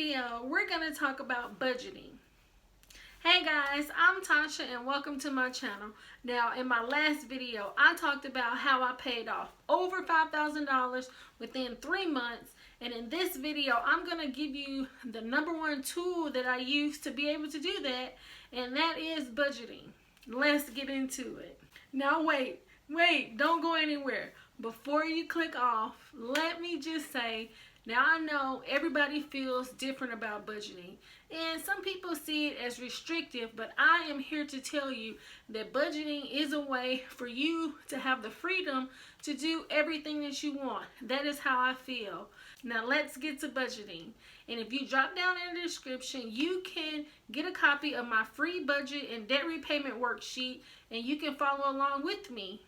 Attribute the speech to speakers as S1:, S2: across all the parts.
S1: video, we're going to talk about budgeting. Hey guys, I'm Tasha and welcome to my channel. Now, in my last video, I talked about how I paid off over $5,000 within 3 months. And in this video, I'm going to give you the #1 tool that I use to be able to do that, and that is budgeting. Let's get into it. Now wait, don't go anywhere. Before you click off, let me just say, now I know everybody feels different about budgeting, and some people see it as restrictive, but I am here to tell you that budgeting is a way for you to have the freedom to do everything that you want. That is how I feel. Now let's get to budgeting. And if you drop down in the description, you can get a copy of my free budget and debt repayment worksheet, and you can follow along with me.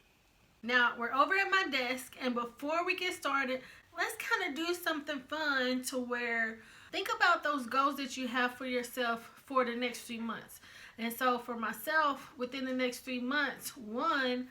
S1: Now we're over at my desk, and before we get started, let's kind of do something fun to where think about those goals that you have for yourself for the next 3 months. And so for myself, within the next 3 months, one,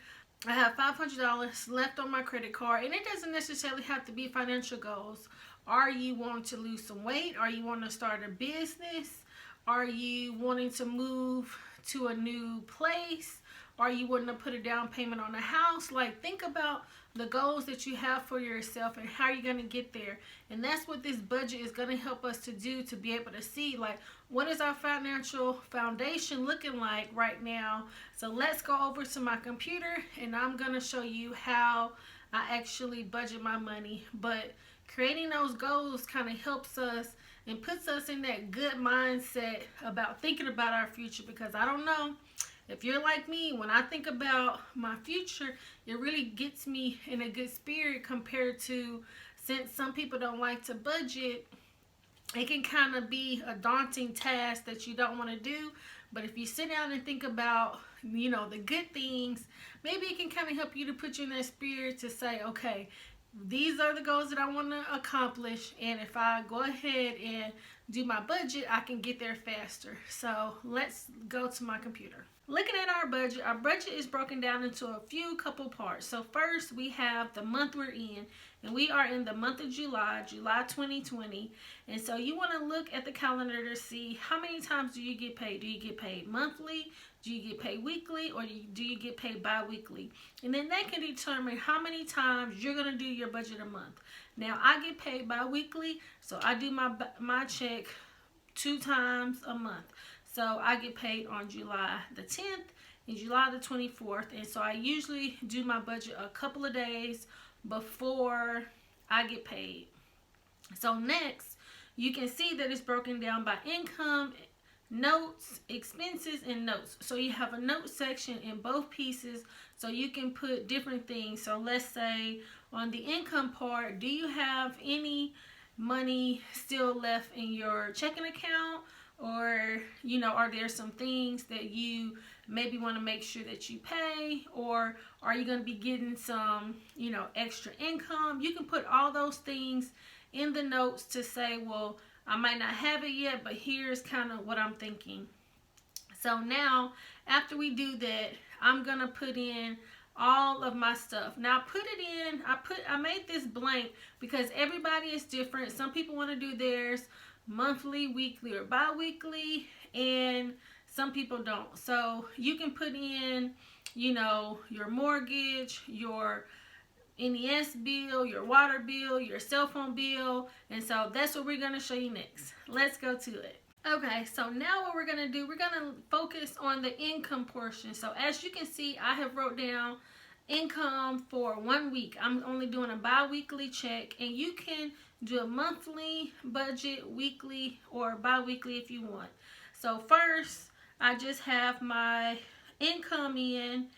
S1: I have $500 left on my credit card, and it doesn't necessarily have to be financial goals. Are you wanting to lose some weight? Are you wanting to start a business? Are you wanting to move to a new place? Are you wanting to put a down payment on a house? Like, think about the goals that you have for yourself and how you're going to get there. And that's what this budget is going to help us to do, to be able to see, like, what is our financial foundation looking like right now. So let's go over to my computer, and I'm going to show you how I actually budget my money. But creating those goals kind of helps us and puts us in that good mindset about thinking about our future, because I don't know if you're like me, when I think about my future, it really gets me in a good spirit compared to, since some people don't like to budget, it can kind of be a daunting task that you don't want to do. But if you sit down and think about, the good things, maybe it can kind of help you to put you in that spirit to say, okay, these are the goals that I want to accomplish, and if I go ahead and do my budget, I can get there faster. So let's go to my computer. Looking at our budget is broken down into a couple parts. So first, we have the month we're in, and we are in the month of July 2020. And so you want to look at the calendar to see how many times do you get paid. Do you get paid monthly? Do you get paid weekly? Or do you get paid bi-weekly? And then that can determine how many times you're going to do your budget a month. Now, I get paid bi-weekly, so I do my check 2 times a month. So I get paid on July the 10th and July the 24th. And so I usually do my budget a couple of days before I get paid. So next, you can see that it's broken down by income, notes, expenses, and notes. So you have a note section in both pieces, so you can put different things. So let's say on the income part, do you have any money still left in your checking account? Or, are there some things that you maybe want to make sure that you pay? Or are you going to be getting some, extra income? You can put all those things in the notes to say, well, I might not have it yet, but here's kind of what I'm thinking. So now, after we do that, I'm going to put in all of my stuff. Now I made this blank because everybody is different. Some people want to do theirs monthly, weekly, or bi-weekly, and some people don't. So you can put in, your mortgage, your NES bill, your water bill, your cell phone bill, and so that's what we're going to show you next. Let's go to it. Okay, so now what we're going to do, we're going to focus on the income portion. So as you can see, I have wrote down income for 1 week. I'm only doing a bi-weekly check, and you can do a monthly budget, weekly, or bi-weekly if you want. So first, I just have my income in,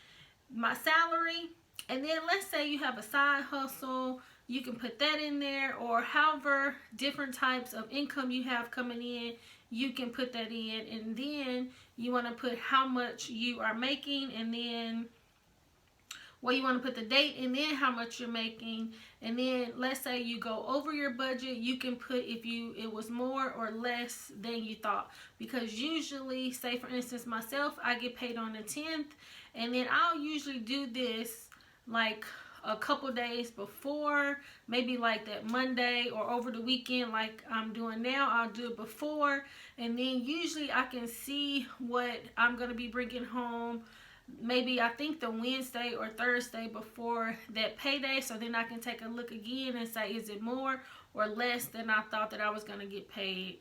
S1: my salary, and then let's say you have a side hustle, you can put that in there, or however different types of income you have coming in, you can put that in, and then you want to put how much you are making, and then you want to put the date, and then how much you're making. And then let's say you go over your budget, you can put if it was more or less than you thought. Because usually, say for instance myself, I get paid on the 10th, and then I'll usually do this like a couple days before, maybe like that Monday or over the weekend like I'm doing now. I'll do it before, and then usually I can see what I'm going to be bringing home, maybe I think the Wednesday or Thursday before that payday, so then I can take a look again and say, is it more or less than I thought that I was going to get paid.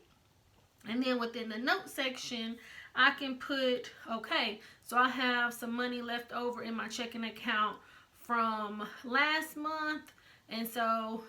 S1: And then within the note section, I can put, okay, so I have some money left over in my checking account from last month. And so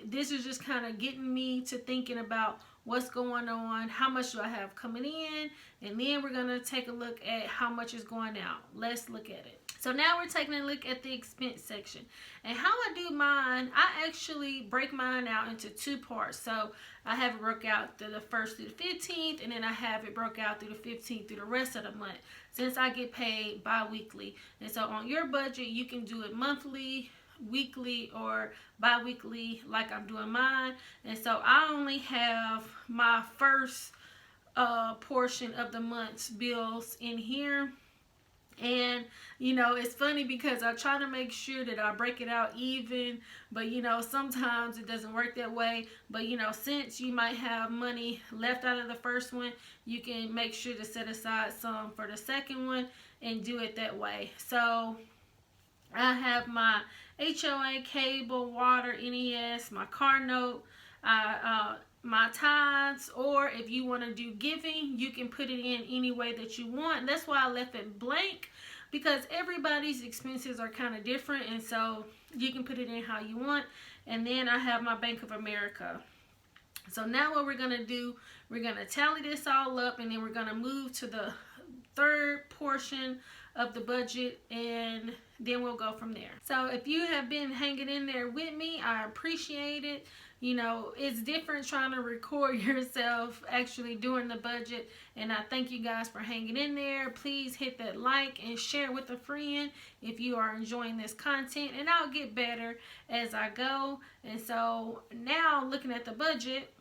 S1: this is just kind of getting me to thinking about what's going on, how much do I have coming in, and then we're going to take a look at how much is going out. Let's look at it. So now we're taking a look at the expense section. And how I do mine, I actually break mine out into two parts. So I have it broke out through the 1st through the 15th, and then I have it broke out through the 15th through the rest of the month, since I get paid bi-weekly. And so on your budget, you can do it monthly, weekly, or bi-weekly like I'm doing mine. And so I only have my first portion of the month's bills in here. And you know, it's funny because I try to make sure that I break it out even, but you know, sometimes it doesn't work that way. But you know, since you might have money left out of the first one, you can make sure to set aside some for the second one and do it that way. So I have my HOA, cable, water, NES, my car note, my tithes, or if you want to do giving, you can put it in any way that you want. That's why I left it blank, because everybody's expenses are kind of different, and so you can put it in how you want. And then I have my Bank of America. So now what we're going to do, we're going to tally this all up, and then we're going to move to the third portion of the budget, and then we'll go from there. So if you have been hanging in there with me, I appreciate it. You know, it's different trying to record yourself actually doing the budget, and I thank you guys for hanging in there. Please hit that like and share with a friend if you are enjoying this content, and I'll get better as I go. And so now looking at the budget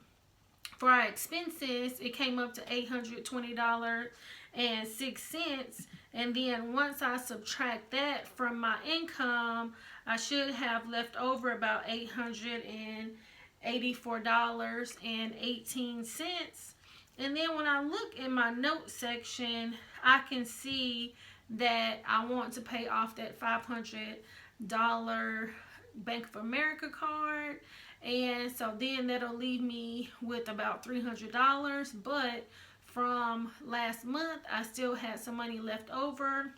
S1: for our expenses, it came up to $820.06. And then once I subtract that from my income, I should have left over about $884.18. And then when I look in my note section, I can see that I want to pay off that $500 Bank of America card. And so then that'll leave me with about $300. But from last month, I still had some money left over.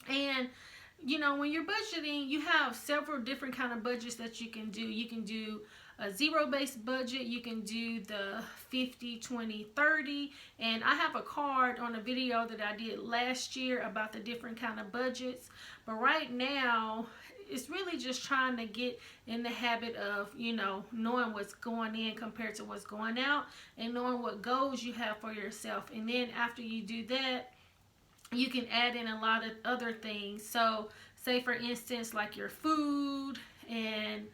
S1: And you know, when you're budgeting, you have several different kind of budgets that you can do. You can do a zero-based budget. You can do the 50, 20, 30. And I have a card on a video that I did last year about the different kind of budgets. But right now, it's really just trying to get in the habit of, you know, knowing what's going in compared to what's going out, and knowing what goals you have for yourself. And then after you do that, you can add in a lot of other things. So say for instance, like your food and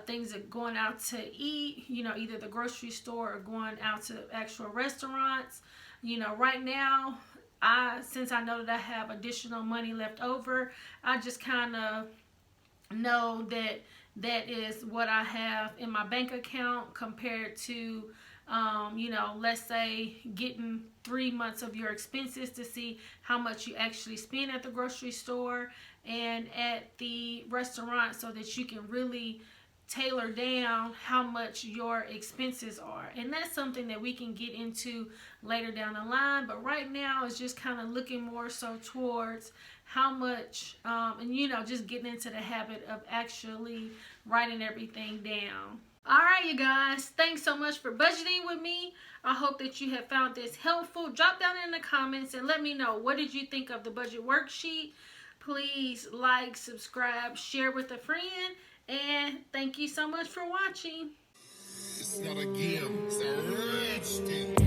S1: things that going out to eat, you know, either the grocery store or going out to actual restaurants. You know, right now, since I know that I have additional money left over, I just kind of know that that is what I have in my bank account compared to you know, let's say getting 3 months of your expenses to see how much you actually spend at the grocery store and at the restaurant, so that you can really tailor down how much your expenses are. And that's something that we can get into later down the line, but right now it's just kind of looking more so towards how much and you know, just getting into the habit of actually writing everything down. Alright you guys, thanks so much for budgeting with me. I hope that you have found this helpful. Drop down in the comments and let me know, what did you think of the budget worksheet? Please like, subscribe, share with a friend, and thank you so much for watching.
S2: It's not a game, it's a rich thing.